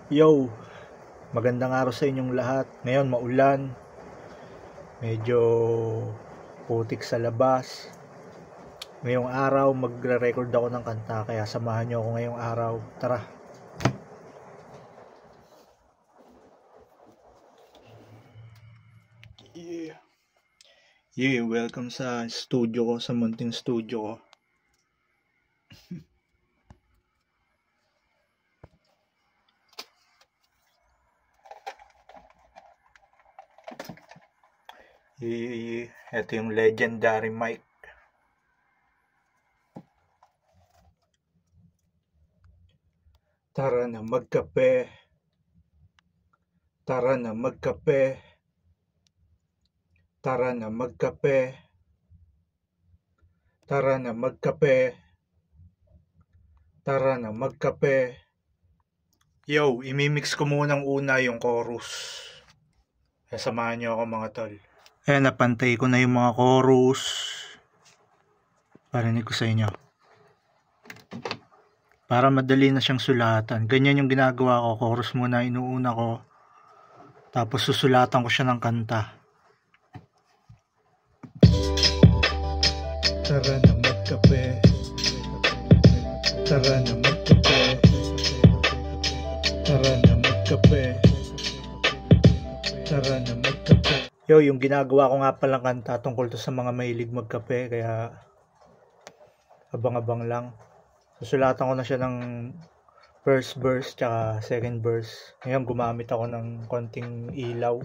Yo, magandang araw sa inyong lahat. Ngayon maulan, medyo putik sa labas. Ngayong araw magre-record ako ng kanta, kaya samahan niyo ako ngayong araw. Tara. Welcome sa studio ko, sa munting studio ko. Ito yung legendary mic. Tara na magkape. Tara na magkape. Tara na magkape. Tara na magkape. Tara na magkape. Yo, imimix ko munang una yung chorus. Kaya samahan niyo ako mga tol. Ayan, napantay ko na yung mga chorus. Parinig ko sa inyo. Para madali na siyang sulatan. Ganyan yung ginagawa ko. Chorus muna inuuna ko. Tapos susulatan ko siya ng kanta. Tara na magkape. Tara na magkape. Tara na magkape. Tara na magkape. Yo, yung ginagawa ko nga palang kanta tungkol to sa mga mahilig magkape, kaya abang-abang lang. Susulatan ko na siya ng first verse tsaka second verse. Ngayon gumamit ako ng konting ilaw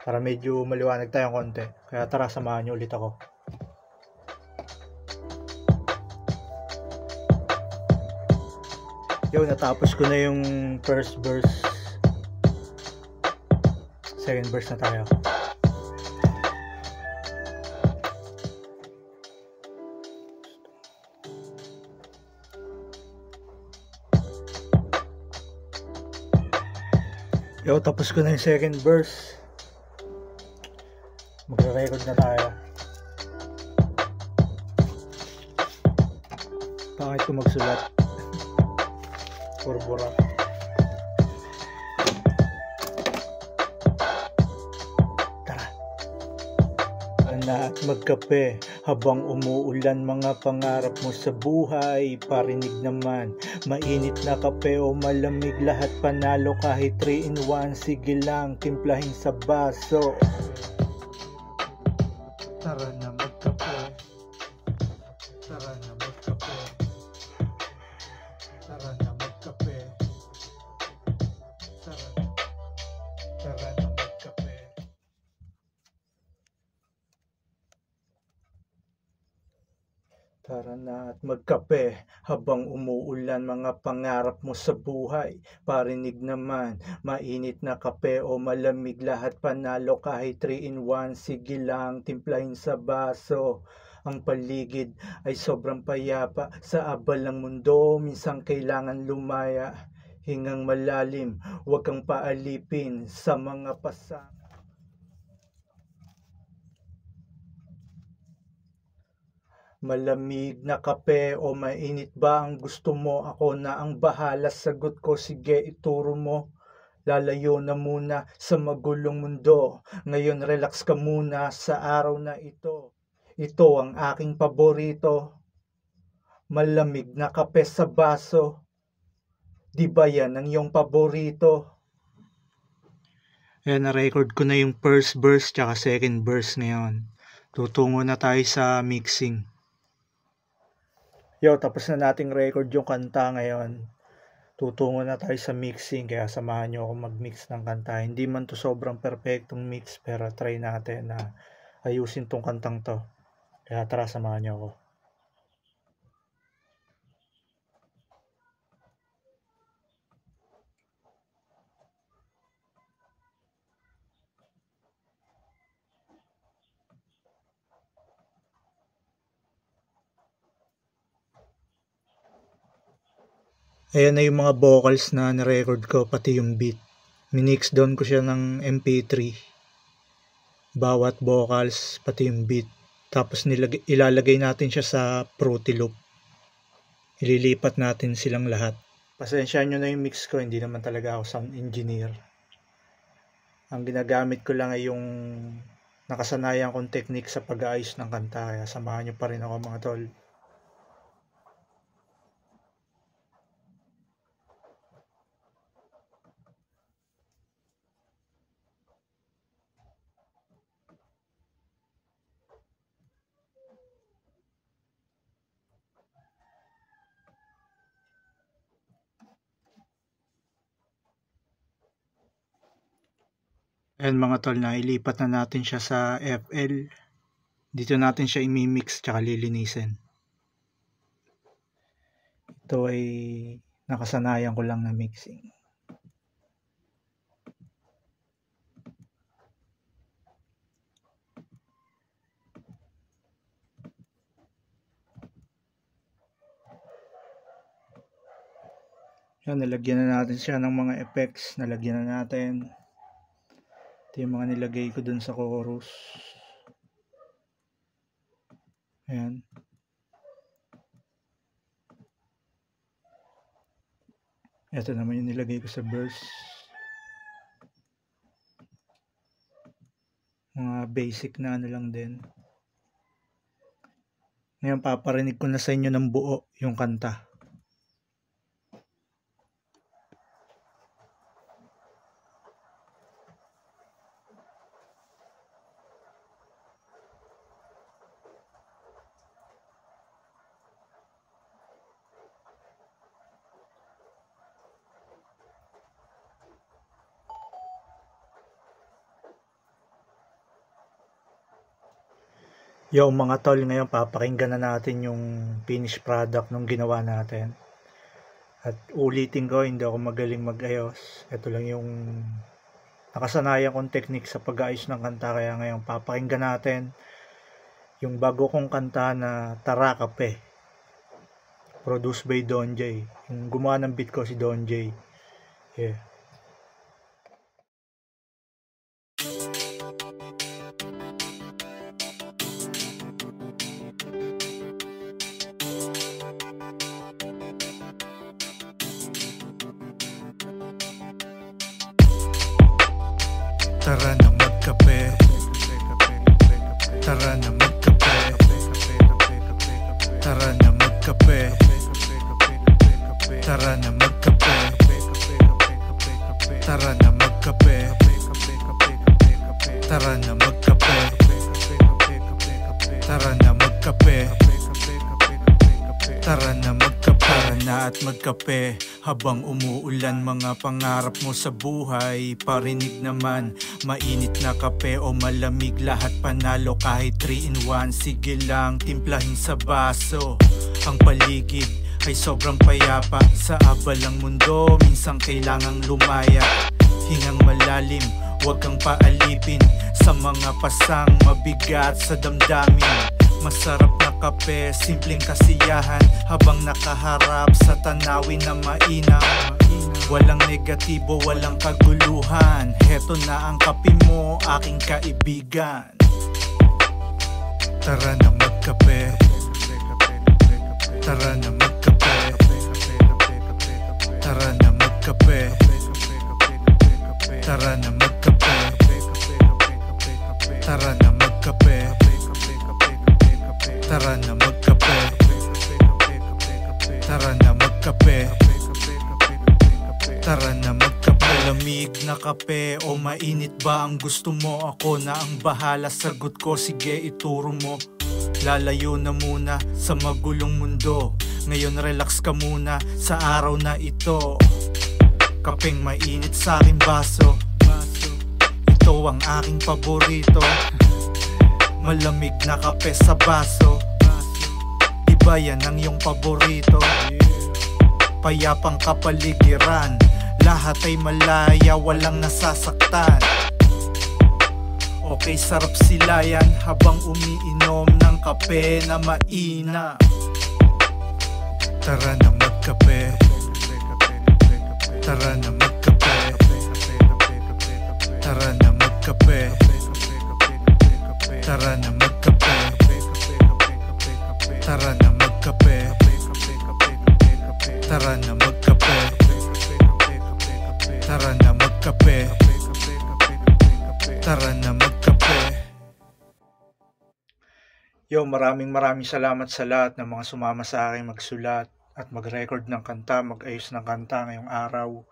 para medyo maliwanag tayong konti. Kaya tara, samahan niyo ulit ako. Yo, natapos ko na yung first verse. Second verse na tayo. Yo, tapos ko na yung second verse. Magre-record na tayo. Bakit ko magsulat? Burbura. Tara. Ana at magkape habang umuulan, mga pangarap mo sa buhay parinig naman. Mainit na kape o malamig, lahat panalo kahit 3-in-1. Sige lang, timplahin sa baso. Tara na magkape. Tara na magkape. Tara na magkape. Tara na magkape. Tara na at magkape habang umuulan, mga pangarap mo sa buhay parinig naman. Mainit na kape o malamig, lahat panalo kahit 3-in-1. Sige lang, timplahin sa baso. Ang paligid ay sobrang payapa sa abalang mundo, minsan kailangan lumaya. Hingang malalim, huwag kang paalipin sa mga pasang. Malamig na kape o mainit ba ang gusto mo? Ako na ang bahala, sagot ko, sige ituro mo. Lalayo na muna sa magulong mundo. Ngayon relax ka muna sa araw na ito. Ito ang aking paborito. Malamig na kape sa baso. Di ba yan ang iyong paborito? Ayan, na-record ko na yung first verse tsaka second verse ngayon. Tutungo na tayo sa mixing. Yo, tapos na nating record yung kanta ngayon. Tutungo na tayo sa mixing, kaya samahan nyo ako mag-mix ng kanta. Hindi man to sobrang perfectong mix, pero try natin na ayusin tong kantang to. Kaya tara, samahan nyo ako. Ayan na yung mga vocals na na-record ko, pati yung beat. Minix down ko siya ng MP3. Bawat vocals, pati yung beat. Tapos ilalagay natin siya sa Fruity Loop. Ililipat natin silang lahat. Pasensya nyo na yung mix ko, hindi naman talaga ako sound engineer. Ang ginagamit ko lang ay yung nakasanayan kong technique sa pag-aayos ng kanta, kaya samahan nyo pa rin ako mga tol. Ayan mga tol, na ilipat na natin siya sa FL. Dito natin siya imimix tsaka lilinisin. Ito ay nakasanayan ko lang na mixing. Yan, nalagyan na natin siya ng mga effects. Nalagyan na natin. Ito yung mga nilagay ko dun sa chorus. Ayan. Ito naman yung nilagay ko sa verse. Mga basic na ano lang din. Ngayon paparinig ko na sa inyo ng buo yung kanta. Yo mga tol, ngayon papakinggan na natin yung finished product nung ginawa natin. At ulitin ko, hindi ako magaling mag-ayos. Ito lang yung nakasanayan kong technique sa pag-ayos ng kanta. Kaya ngayon papakinggan natin yung bago kong kanta na Tara Kape, produced by Don J. Yung gumawa ng beat ko si Don J. Yeah. Tara na magkape, tara na magkape, tara na magkape, tara na magkape, tara na magkape, tara na magkape, tara na magkape, tara na magkape. Tara na at magkape habang umuulan, mga pangarap mo sa buhay parinig naman. Mainit na kape o malamig, lahat panalo kahit 3-in-1. Sige lang, timplahin sa baso. Ang paligid ay sobrang payapa. Sa abalang mundo, minsan kailangang lumaya. Hingang malalim, huwag kang paalipin sa mga pasang mabigat sa damdamin. Masarap na kape, simpleng kasiyahan habang nakaharap sa tanawin na mainam. Walang negatibo, walang kaguluhan. Heto na ang kape mo, aking kaibigan. Tara na magkape, tara na magkape, tara na magkape, tara na magkape, tara na magkape, tara na magkape, tara na magkape, tara na magkape. Malamig na kape o mainit ba ang gusto mo? Ako na ang bahala, sagot ko, sige ituro mo. Lalayo na muna sa magulong mundo, ngayon relax ka muna sa araw na ito. Kapeng mainit sa aking baso, ito ang aking paborito. Malamig na kape sa baso, iba yan ang iyong paborito. Payapang kapaligiran, lahat ay malaya, walang nasasaktan. Okay, sarap sila yan habang umiinom ng kape na mainam. Tara na magkape, tara na magkape, tara na magkape, tara na magkape, tara na magkape, tara na magkape, Tara na magkape, tara na magkape. Yo, maraming salamat sa lahat ng mga sumama sa akin magsulat at mag-record ng kanta, mag-ayos ng kanta ngayong araw.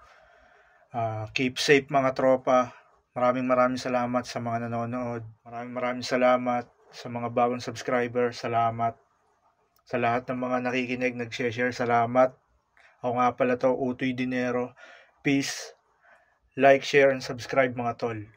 Keep safe mga tropa. Maraming salamat sa mga nanonood. Maraming salamat sa mga bagong subscriber. Salamat sa lahat ng mga nakikinig, nag-share. Salamat. Ako nga pala to, Utoy Dinero. Peace. Like, share, and subscribe mga tol.